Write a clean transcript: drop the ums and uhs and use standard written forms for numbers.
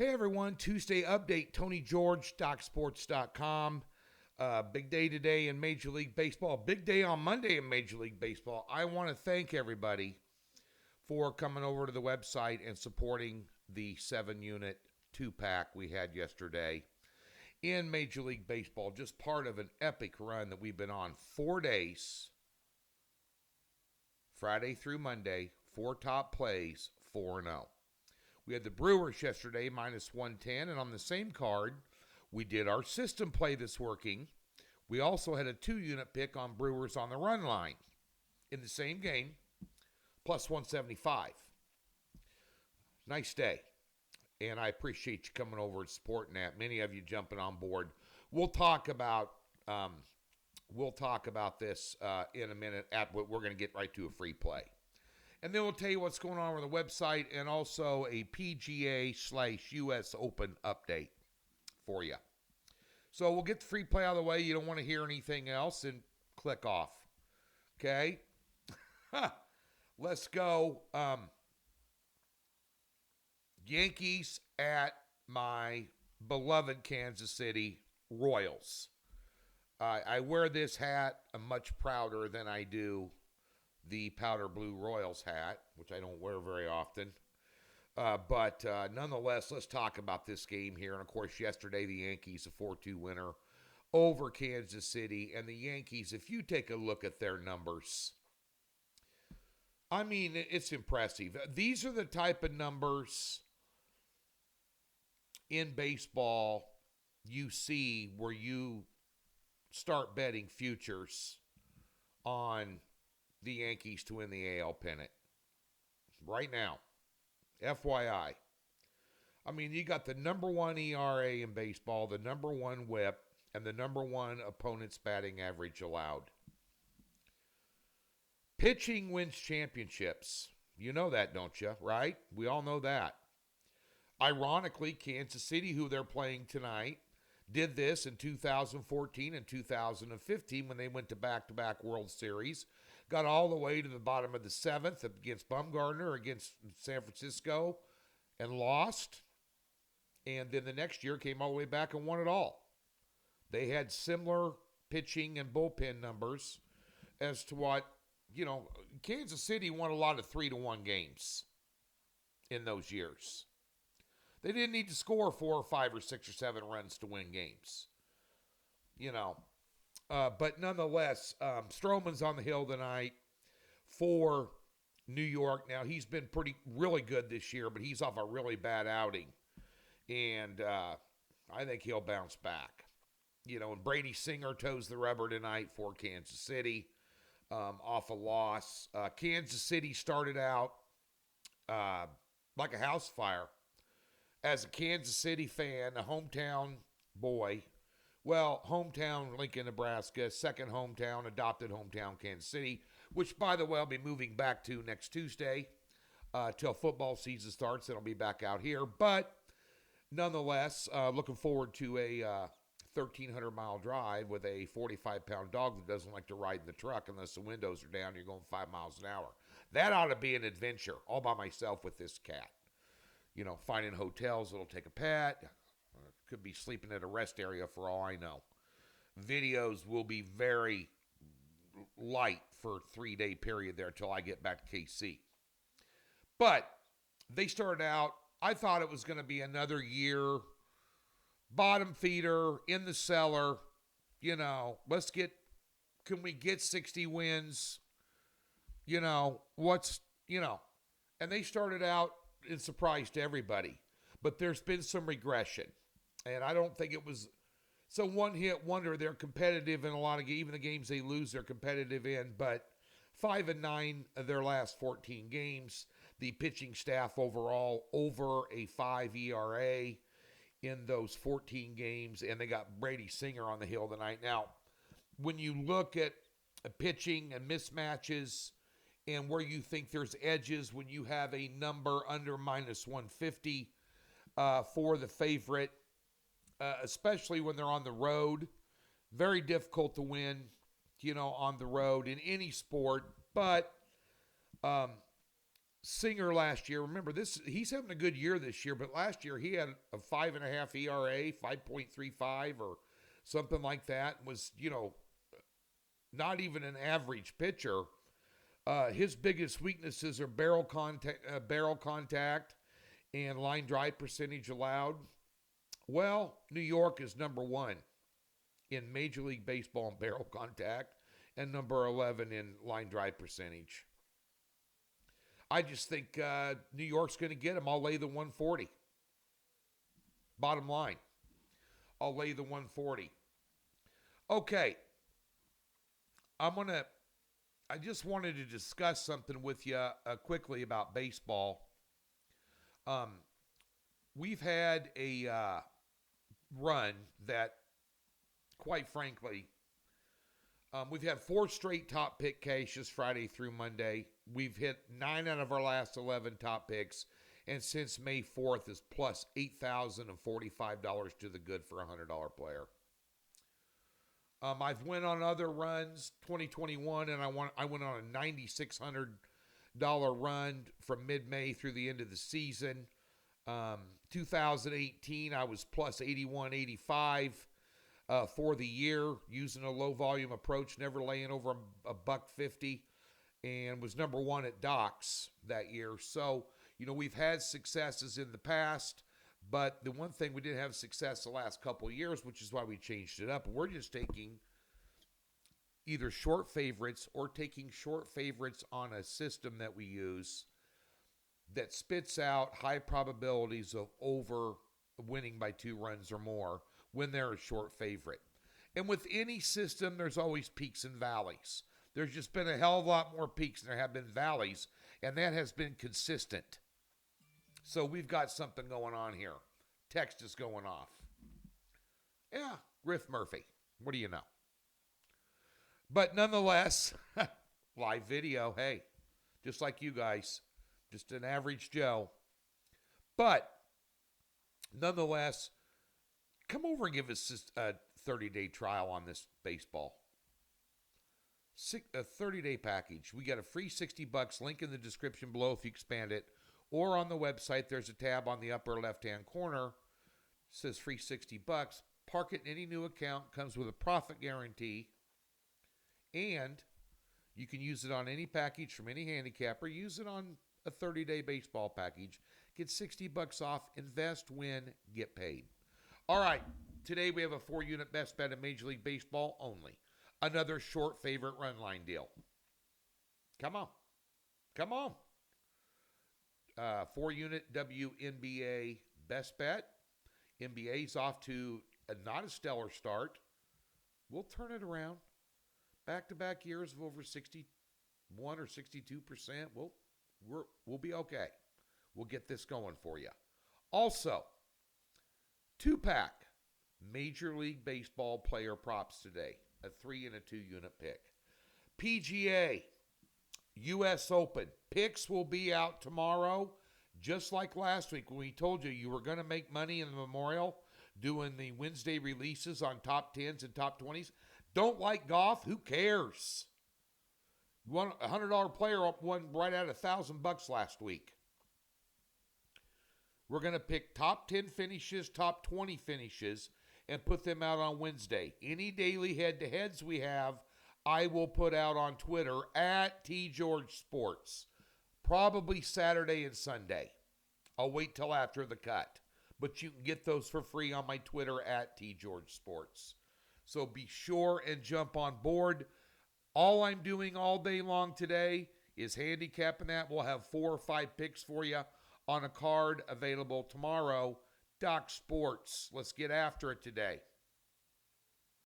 Hey everyone, Tuesday update, Tony George, DocSports.com. Big day today in Major League Baseball. Big day on Monday in Major League Baseball. I want to thank everybody for coming over to the website and supporting the 7-unit 2-pack we had yesterday in Major League Baseball. Just part of an epic run that we've been on. 4 days, Friday through Monday, 4 top plays, 4-0. We had the Brewers yesterday, minus 110, and on the same card, we did our system play that's working. We also had a 2-unit pick on Brewers on the run line in the same game, plus 175. Nice day, and I appreciate you coming over and supporting that. Many of you jumping on board. We'll talk about this in a minute. We're going to get right to a free play. And then we'll tell you what's going on with the website and also a PGA/US Open update for you. So we'll get the free play out of the way. You don't want to hear anything else and click off. Okay? Let's go. Yankees at my beloved Kansas City Royals. I wear this hat. I'm much prouder than I do the powder blue Royals hat, which I don't wear very often. But nonetheless, let's talk about this game here. And, of course, yesterday the Yankees, a 4-2 winner over Kansas City. And the Yankees, if you take a look at their numbers, I mean, it's impressive. These are the type of numbers in baseball you see where you start betting futures on the Yankees to win the AL pennant. Right now. FYI. I mean, you got the number 1 ERA in baseball, the number 1 whip, and the number 1 opponent's batting average allowed. Pitching wins championships. You know that, don't you? Right? We all know that. Ironically, Kansas City, who they're playing tonight, did this in 2014 and 2015 when they went to back-to-back World Series. Got all the way to the bottom of the 7th against Bumgarner, against San Francisco, and lost. And then the next year came all the way back and won it all. They had similar pitching and bullpen numbers as to what, Kansas City won a lot of 3-1 games in those years. They didn't need to score 4 or 5 or 6 or 7 runs to win games. But nonetheless, Stroman's on the hill tonight for New York. Now, he's been really good this year, but he's off a really bad outing. And I think he'll bounce back. And Brady Singer toes the rubber tonight for Kansas City off a loss. Kansas City started out like a house fire. As a Kansas City fan, a hometown boy, hometown Lincoln, Nebraska, second hometown, adopted hometown Kansas City, which, by the way, I'll be moving back to next Tuesday till football season starts. Then I'll be back out here. But nonetheless, looking forward to a 1,300-mile drive with a 45-pound dog that doesn't like to ride in the truck unless the windows are down. You're going 5 miles an hour. That ought to be an adventure all by myself with this cat. Finding hotels that'll take a pet. Could be sleeping at a rest area for all I know. Videos will be very light for a 3-day period there until I get back to KC. But they started out, I thought it was going to be another year, bottom feeder, in the cellar. Can we get 60 wins? And they started out and surprised everybody. But there's been some regression. And I don't think it was so one-hit wonder. They're competitive in a lot of games. Even the games they lose, they're competitive in. But 5-9 of their last 14 games. The pitching staff overall over a 5 ERA in those 14 games. And they got Brady Singer on the hill tonight. Now, when you look at pitching and mismatches and where you think there's edges when you have a number under minus 150 for the favorite, especially when they're on the road. Very difficult to win, on the road in any sport. But Singer last year, remember he's having a good year this year, but last year he had a 5.5 ERA, 5.35 or something like that. Was, not even an average pitcher. His biggest weaknesses are barrel contact, and line drive percentage allowed. Well, New York is number 1 in Major League Baseball in barrel contact and number 11 in line drive percentage. I just think New York's going to get him. I'll lay the 140. Bottom line, I'll lay the 140. Okay, I just wanted to discuss something with you quickly about baseball. We've had a run that, quite frankly, we've had 4 straight top pick caches Friday through Monday. We've hit 9 out of our last 11 top picks, and since May 4th is plus $8,045 to the good for a $100 player. I've went on other runs, 2021, and I went on a $9,600 run from mid-May through the end of the season. 2018, I was plus 81.85 for the year, using a low volume approach, never laying over a $1.50, and was number 1 at Docs that year. So, we've had successes in the past, but the one thing we didn't have success the last couple of years, which is why we changed it up. We're just taking either short favorites or taking short favorites on a system that we use that spits out high probabilities of over winning by 2 runs or more when they're a short favorite. And with any system, there's always peaks and valleys. There's just been a hell of a lot more peaks than there have been valleys, and that has been consistent. So we've got something going on here. Text is going off. Yeah, Griff Murphy. What do you know? But nonetheless, live video, hey, just like you guys, just an average Joe. But nonetheless, come over and give us a 30-day trial on this baseball. A 30-day package. We got a free $60, link in the description below if you expand it. Or on the website, there's a tab on the upper left-hand corner. It says free $60. Park it in any new account. Comes with a profit guarantee. And you can use it on any package from any handicapper. Use it on a 30-day baseball package. Get $60 off. Invest, win, get paid. All right. Today we have a 4-unit best bet in Major League Baseball only. Another short favorite run line deal. Come on. Come on. 4-unit WNBA best bet. NBA's off to not a stellar start. We'll turn it around. Back-to-back years of over 61 or 62%. We'll be okay. We'll get this going for you. Also, 2-pack Major League Baseball player props today. A 3 and a 2-unit pick. PGA, U.S. Open. Picks will be out tomorrow, just like last week when we told you were going to make money in the Memorial, doing the Wednesday releases on top 10s and top 20s. Don't like golf? Who cares? One $100 player won right at $1,000 last week. We're going to pick top 10 finishes, top 20 finishes, and put them out on Wednesday. Any daily head-to-heads we have, I will put out on Twitter at TGeorgeSports. Probably Saturday and Sunday. I'll wait till after the cut. But you can get those for free on my Twitter at TGeorgeSports. So be sure and jump on board. All I'm doing all day long today is handicapping that. We'll have 4 or 5 picks for you on a card available tomorrow. Doc Sports. Let's get after it today.